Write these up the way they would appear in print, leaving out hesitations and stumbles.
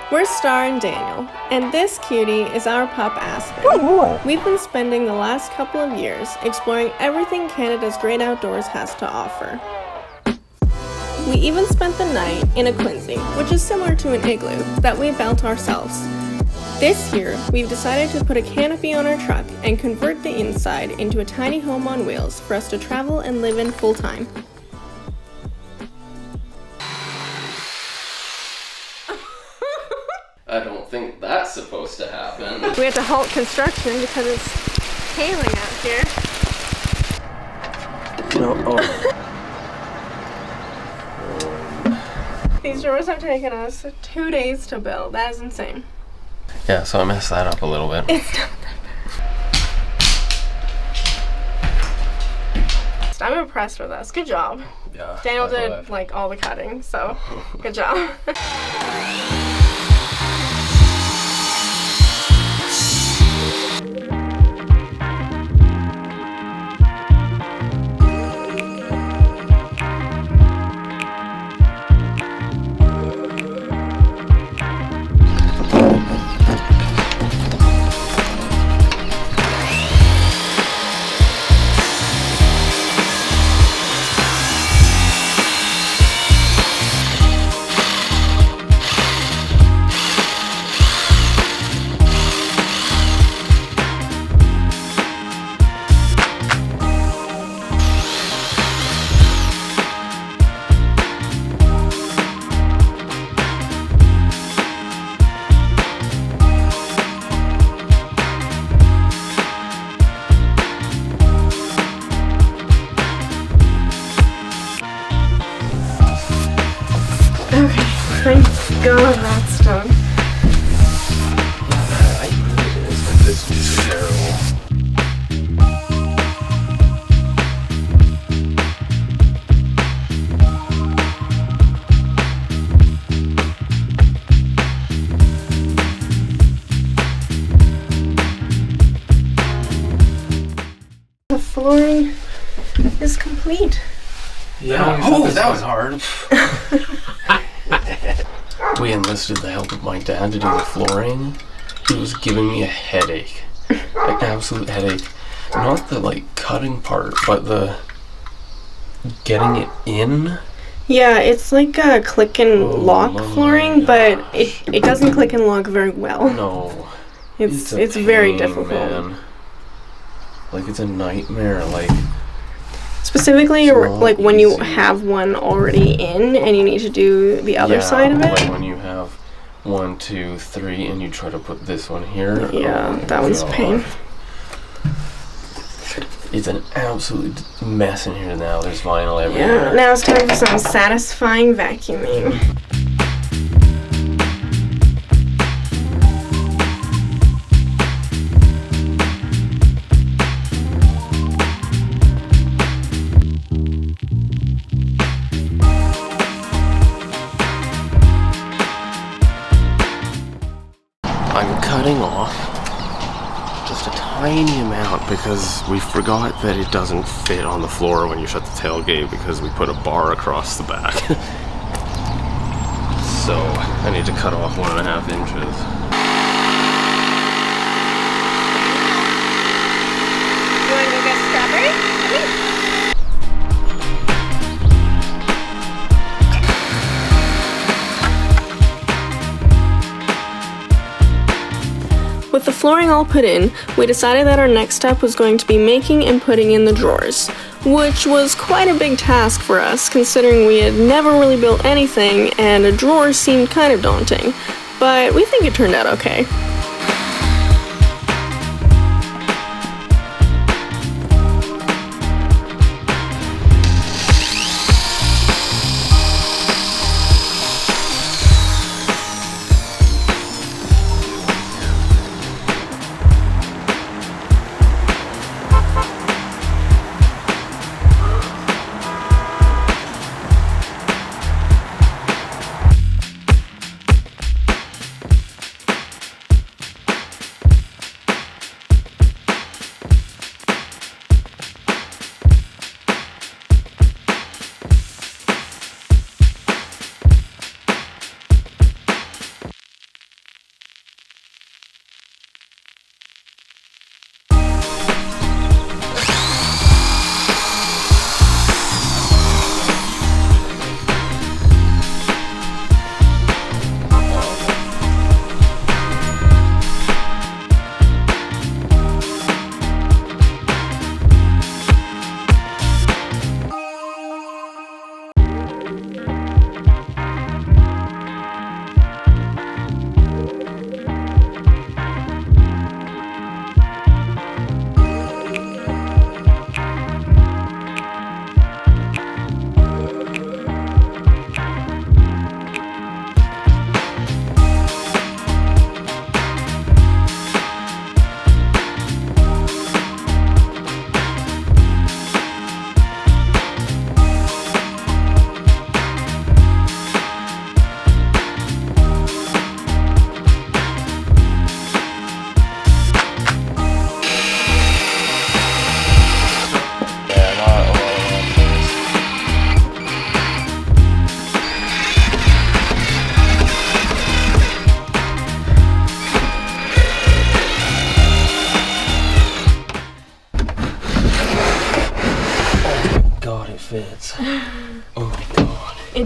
We're Star and Daniel, and this cutie is our pup Aspen. We've been spending the last couple of years exploring everything Canada's great outdoors has to offer. We even spent the night in a Quincy, which is similar to an igloo, that we built ourselves. This year, we've decided to put a canopy on our truck and convert the inside into a tiny home on wheels for us to travel and live in full time. I don't think that's supposed to happen. We had to halt construction because it's hailing out here. No, These drawers have taken us 2 days to build. That is insane. Yeah, so I messed that up a little bit. It's not that bad. I'm impressed with us. Good job. Yeah. Daniel did like all the cutting, so good job. Okay, thank God that's done. This is terrible. The flooring is complete. Yeah. Oh, that was hard. We enlisted the help of my dad to do the flooring. He was giving me a headache. An absolute headache. Not the cutting part, but the getting it in. Yeah, it's like a click and lock flooring, but it doesn't click and lock very well. No. It's a very pain, difficult. Man. It's a nightmare. Specifically, It's when you easy. have one already in and you need to do the other side of it. Like when you have 1, 2, 3, and you try to put this one here. Yeah, oh that one's a God. pain. It's an absolute mess in here now. There's vinyl everywhere. Yeah, now it's time for some satisfying vacuuming. I'm cutting off just a tiny amount because we forgot that it doesn't fit on the floor when you shut the tailgate because we put a bar across the back. So I need to cut off 1.5 inches. You want to go get strawberry? With the flooring all put in, we decided that our next step was going to be making and putting in the drawers, which was quite a big task for us considering we had never really built anything and a drawer seemed kind of daunting, but we think it turned out okay.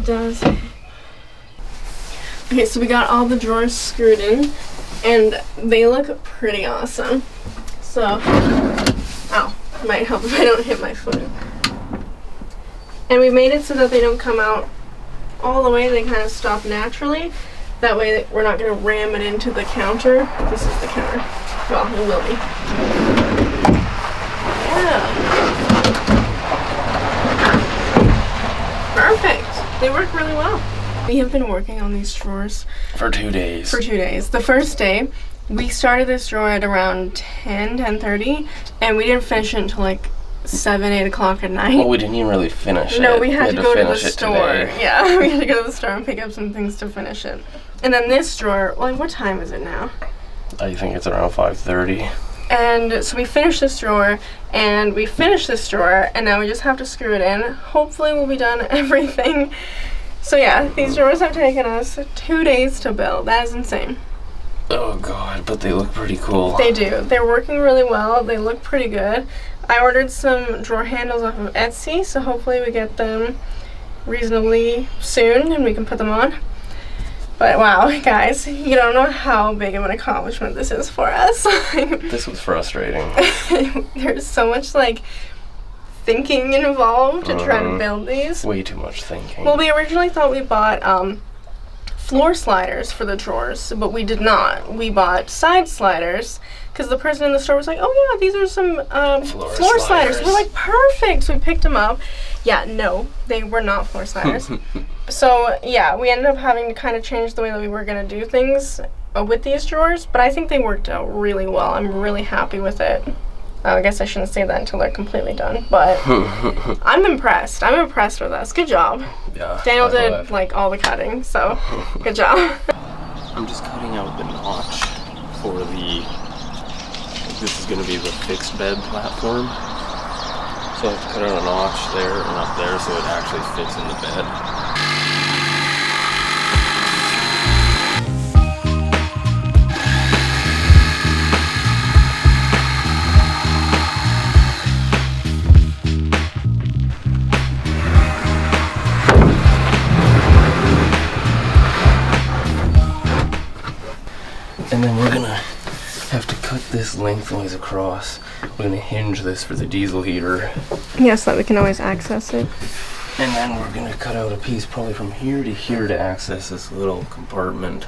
It does. Okay, so we got all the drawers screwed in, and they look pretty awesome. So, ow, might help if I don't hit my foot. And we made it so that they don't come out all the way, they kind of stop naturally. That way we're not going to ram it into the counter. This is the counter. Well, it will be. Yeah. Perfect. They work really well. We have been working on these drawers for 2 days. The first day, we started this drawer at around 10:30, and we didn't finish it until like 7, 8 o'clock at night. Well, we didn't even really finish it. No, we had to go to the store. Today. Yeah, we had to go to the store and pick up some things to finish it. And then this drawer, like, what time is it now? I think it's around 5:30. And so we finished this drawer, and we finished this drawer, and now we just have to screw it in. Hopefully we'll be done everything. So yeah, these drawers have taken us 2 days to build. That is insane. Oh god, but they look pretty cool. They do. They're working really well. They look pretty good. I ordered some drawer handles off of Etsy, so hopefully we get them reasonably soon and we can put them on. But wow, guys, you don't know how big of an accomplishment this is for us. This was frustrating. There's so much like thinking involved to try to build these. Way too much thinking. Well, we originally thought we bought floor sliders for the drawers, but we did not. We bought side sliders because the person in the store was like, oh yeah, these are some floor sliders. We're like, perfect. So we picked them up. Yeah, no, they were not floor sliders. So yeah, we ended up having to kind of change the way that we were going to do things with these drawers, but I think they worked out really well. I'm really happy with it. I guess I shouldn't say that until they're completely done, but I'm impressed. I'm impressed with us. Good job. Yeah. Daniel did like all the cutting, so good job. I'm just cutting out the notch for this is going to be the fixed bed platform. So I have to cut out a notch there and up there so it actually fits in the bed. And then we're gonna have to cut this lengthwise across. We're gonna hinge this for the diesel heater. Yeah, so that we can always access it. And then we're gonna cut out a piece probably from here to here to access this little compartment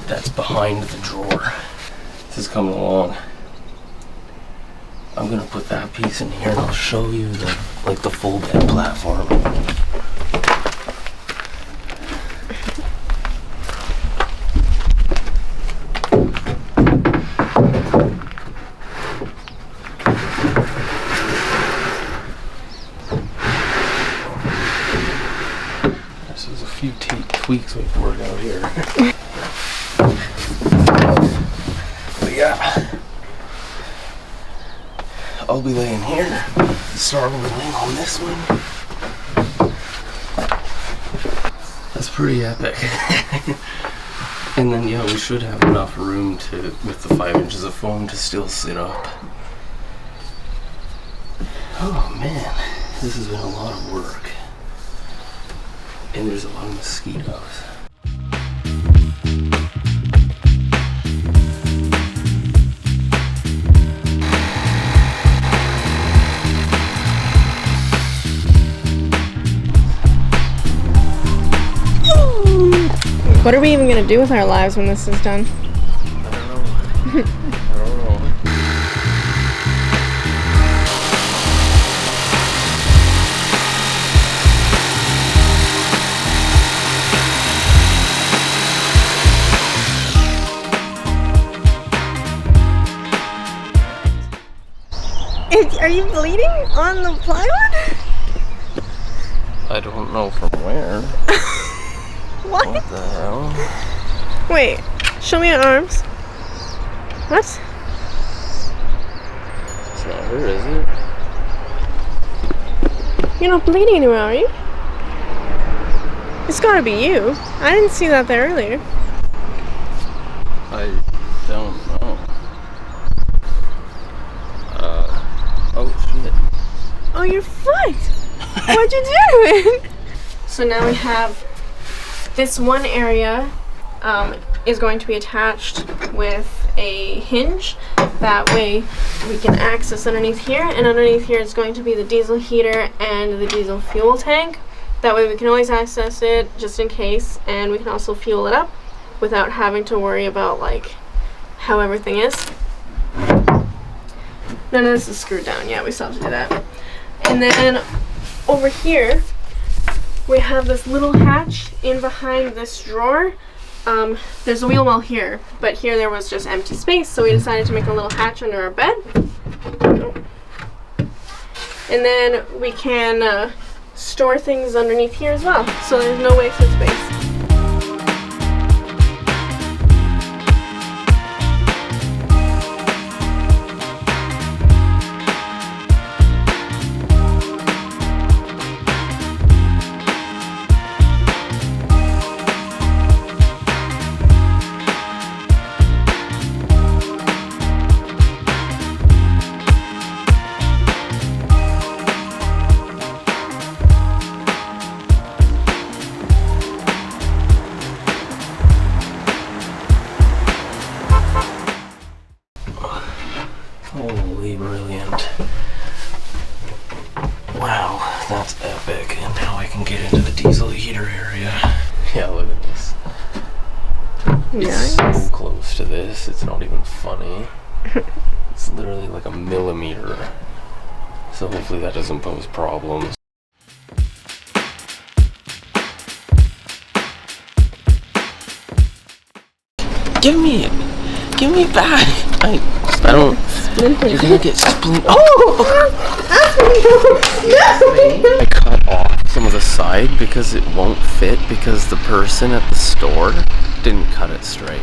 that's behind the drawer. This is coming along. I'm gonna put that piece in here and I'll show you the full bed platform. Tweaks we can work out here. But yeah, I'll be laying here. Star will be laying on this one. That's pretty epic. And then yeah, we should have enough room with the 5 inches of foam to still sit up. Oh man, this has been a lot of work. And there's a lot of mosquitoes. What are we even going to do with our lives when this is done? I don't know. I don't know. Are you bleeding on the plywood? I don't know from where. What? What the hell? Wait, show me your arms. What? It's not her, is it? You're not bleeding anywhere, are you? It's gotta be you. I didn't see that there earlier. I don't know. Oh shit. Oh, your foot! What'd you do? So now we have this one area is going to be attached with a hinge. That way we can access underneath here, and underneath here is going to be the diesel heater and the diesel fuel tank. That way we can always access it just in case, and we can also fuel it up without having to worry about like how everything is. None of this is screwed down yet, we still have to do that. And then over here we have this little hatch in behind this drawer. There's a wheel well here, but here there was just empty space, so we decided to make a little hatch under our bed. And then we can store things underneath here as well, so there's no wasted space. Holy brilliant. Wow, that's epic. And now I can get into the diesel heater area. Yeah, look at this. Nice. It's so close to this, it's not even funny. It's literally like a millimeter. So hopefully that doesn't pose problems. Give me it! Give me it back! I don't. You're gonna get splintered. Oh! I cut off some of the side because it won't fit because the person at the store didn't cut it straight.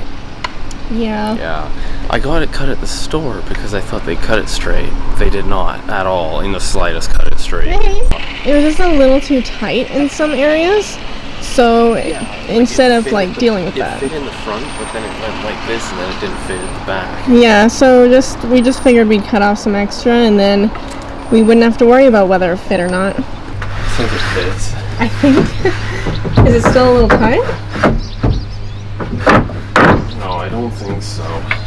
Yeah. Yeah. I got it cut at the store because I thought they cut it straight. They did not at all in the slightest cut it straight. It was just a little too tight in some areas. So instead of like dealing with that. It fit in the front, but then it went like this and then it didn't fit at the back. Yeah, so we just figured we'd cut off some extra and then we wouldn't have to worry about whether it fit or not. I think it fits. I think. Is it still a little tight? No, I don't think so.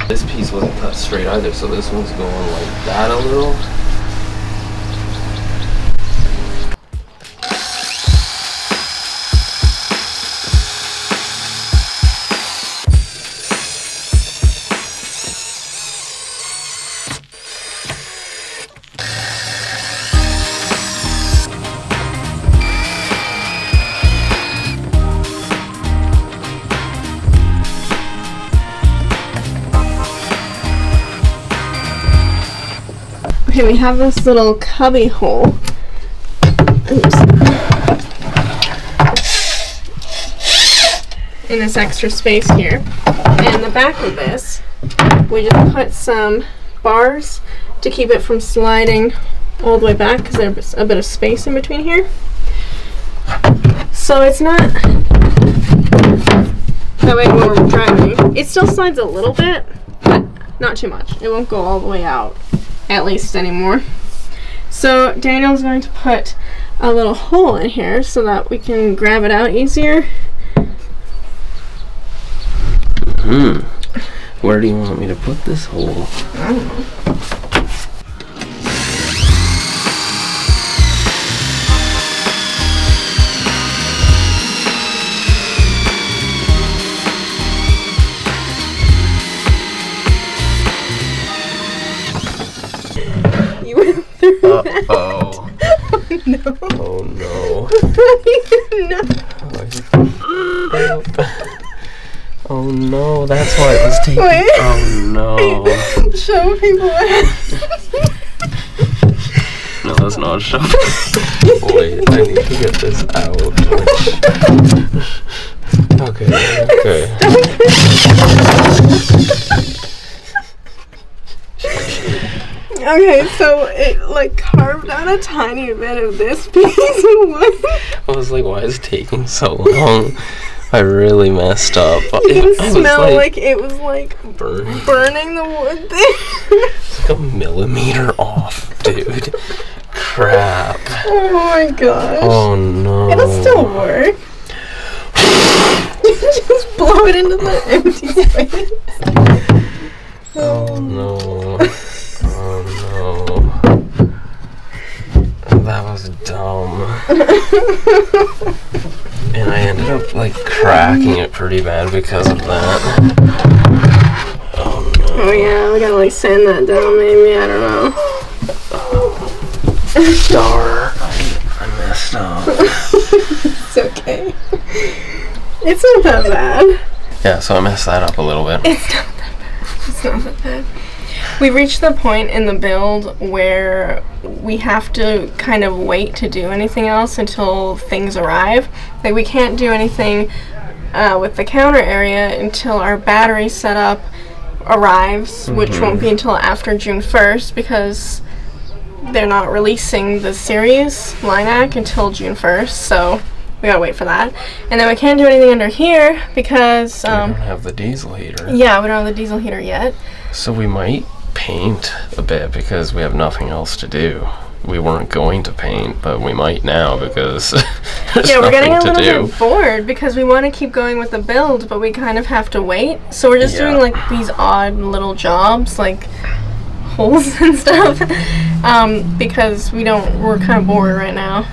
This piece wasn't cut straight either, so this one's going like that a little. Okay, we have this little cubby hole. In this extra space here. And the back of this, we just put some bars to keep it from sliding all the way back because there's a bit of space in between here. So it's not that way when we're driving. It still slides a little bit, but not too much. It won't go all the way out. At least anymore. So Daniel's going to put a little hole in here so that we can grab it out easier. Where do you want me to put this hole? I don't know. Uh-oh. No. Oh no. No. Oh no, that's why it was taking. Wait. Oh no. Show people what. No, that's not show. Wait, I need to get this out. Okay. Okay, so it like carved out a tiny bit of this piece of wood. I was like, why is it taking so long? I really messed up. It smelled like it was like burning the wood thing. It's like a millimeter off, dude. crap. Oh my gosh. Oh no. It'll still work. Just blow it into the empty space. Oh no. Oh no. That was dumb. And I ended up like cracking it pretty bad because of that. Oh no. Oh yeah, we gotta like sand that down maybe, I don't know. Darn. I messed up. It's okay. It's not that bad. Yeah, so I messed that up a little bit. It's not that bad. It's not that bad. We reached the point in the build where we have to kind of wait to do anything else until things arrive. Like we can't do anything with the counter area until our battery setup arrives, which won't be until after June 1st because they're not releasing the series Lilac until June 1st, so we gotta wait for that. And then we can't do anything under here because we don't have the diesel heater. Yeah, we don't have the diesel heater yet. So we might paint a bit because we have nothing else to do. We weren't going to paint, but we might now because there's we're getting a nothing to little do. bit bored because we want to keep going with the build, but we kind of have to wait. So we're just doing like these odd little jobs, like holes and stuff, because we're kind of bored right now.